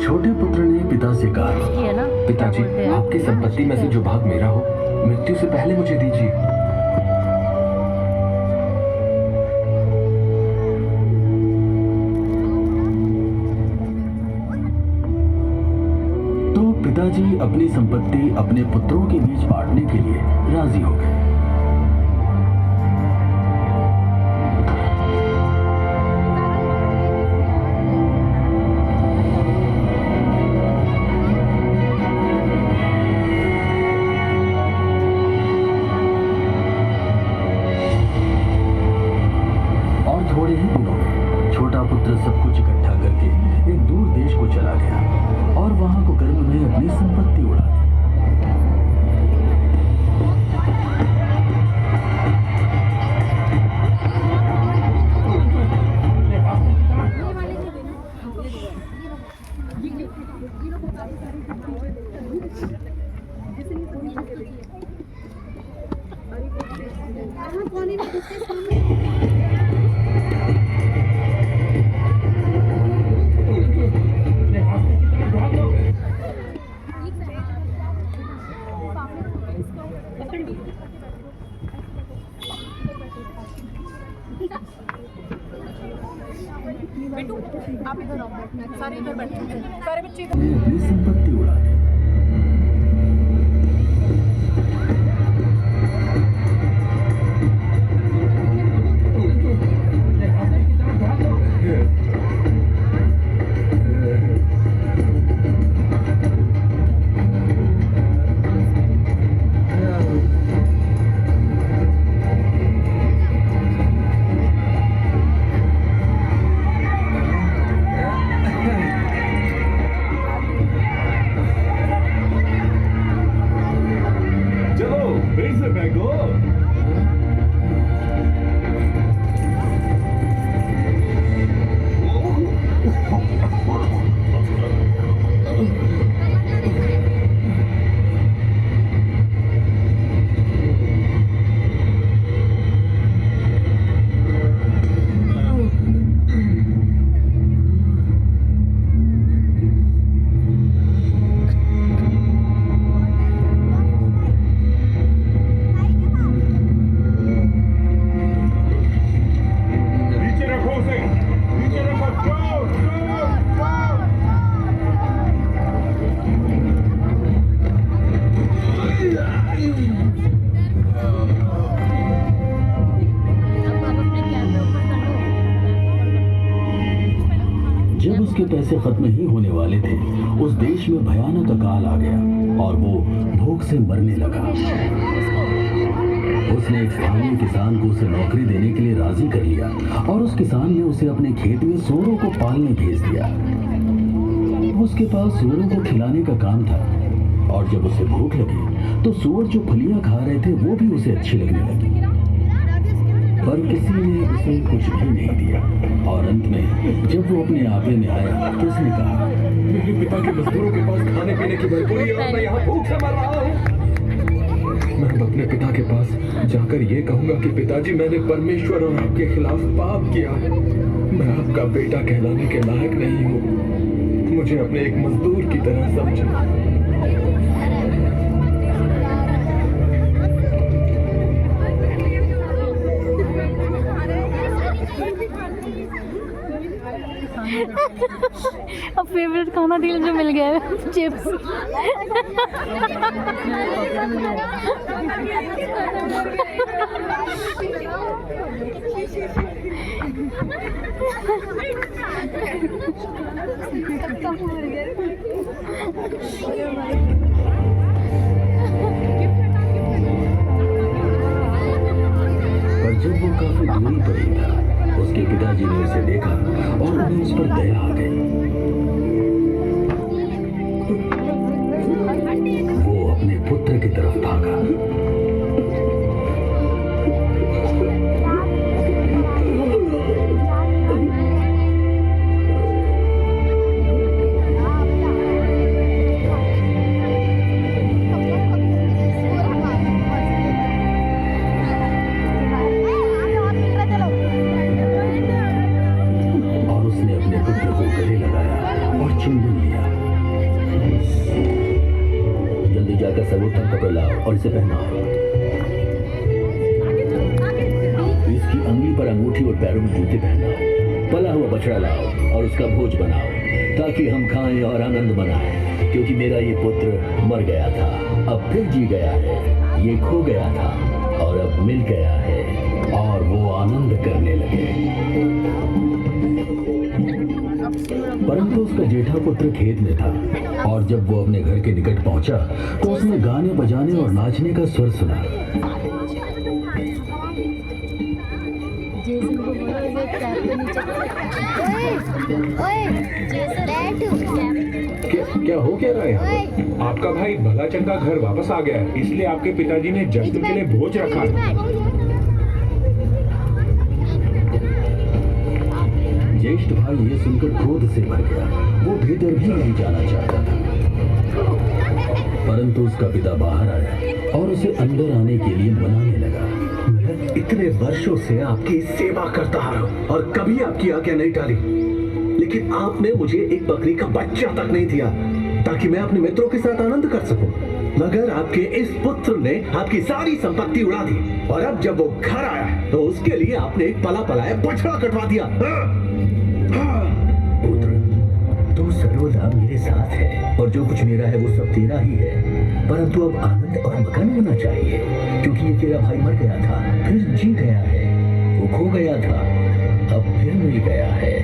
छोटे पुत्र ने पिता से कहा, है ना, पिताजी, क्या बोलते हैं? आपकी संपत्ति में से जो भाग मेरा हो, मृत्यु से पहले मुझे दीजिए। तो पिताजी अपनी संपत्ति अपने पुत्रों के बीच बांटने के लिए राजी हो गए। थोड़े ही दिनों में छोटा पुत्र सब कुछ इकट्ठा करके एक दूर देश को चला गया और वहां को गर्म में अपनी संपत्ति उड़ा दी। बेटू आप इधर आओ, बैठना सारे इधर बैठो, सारे बच्चे इधर। ने अपनी संपत्ति उड़ा दी। जब उसके पैसे खत्म ही होने वाले थे, उस देश में भयानक अकाल आ गया और वो भूख से मरने लगा। उसने एक स्थानीय किसान को उसे नौकरी देने के लिए राजी कर लिया और उस किसान ने उसे अपने खेत में सूअरों को पालने भेज दिया। उसके पास सूअरों को खिलाने का काम था और जब उसे भूख लगी तो सूअर जो फलियां खा रहे थे वो भी उसे अच्छी लगने लगी, पर किसी ने उसे कुछ भी नहीं दिया। और अंत में जब वो अपने आपे में आया तो उसने कहा, मेरे पिता के मजदूरों के पास खाने पीने की भरपूरी है और मैं यहाँ भूख से मर रहा हूँ। मैं अपने पिता के पास जाकर ये कहूंगा कि पिताजी, मैंने परमेश्वर और आपके खिलाफ पाप किया है। मैं आपका बेटा कहलाने के लायक नहीं हूँ। मुझे अपने एक मजदूर की तरह समझो। अब फेवरेट खाना दिल जो मिल गया है, चिप्स। पर जब वो काफी दूरी पर ही था, उसके पिताजी ने उसे देखा और उन्हें उस पर दया आ गई। वो अपने पुत्र की तरफ भागा। जल्दी जाकर सर्वोत्तम कपड़े लाओ और इसे पहनाओ। इसकी अंगुली पर अंगूठी और पैरों में जूते पहनाओ। पला हुआ बछड़ा लाओ और उसका भोज बनाओ ताकि हम खाएं और आनंद मनाएं, क्योंकि मेरा ये पुत्र मर गया था, अब फिर जी गया है। ये खो गया था और अब मिल गया है। और वो आनंद करने लगे। परंतु उसका जेठा पुत्र खेत में था और जब वो अपने घर के निकट पहुंचा तो उसने गाने बजाने और नाचने का स्वर सुना। जेसन को बोलो वो कैप के नीचे। ओए बैठ। क्या हो क्या रहा है यहाँ पर? आपका भाई भला चंगा घर वापस आ गया है, इसलिए आपके पिताजी ने जश्न के लिए भोज रखा है। ज्येष्ठ भाई ये सुनकर क्रोध से भर गया। वो भीतर भी नहीं जाना चाहता था, परंतु उसका पिता बाहर आया और उसे अंदर आने के लिए मनाने लगा। मैं इतने वर्षों से आपकी सेवा करता आ रहा हूं और कभी आपकी आज्ञा नहीं टाली, लेकिन आपने मुझे एक बकरी का बच्चा तक नहीं दिया ताकि मैं अपने मित्रों के साथ आनंद कर सकूं। मगर आपके इस पुत्र ने आपकी सारी संपत्ति उड़ा दी और अब जब वो घर आया तो उसके लिए आपने एक पला पलाया बछड़ा कटवा दिया। पुत्र, तू सर्वदा मेरे साथ है और जो कुछ मेरा है वो सब तेरा ही है, परंतु अब आनंद और मगन होना चाहिए, क्योंकि ये तेरा भाई मर गया था, फिर जी गया है। वो खो गया था, अब फिर मिल गया है।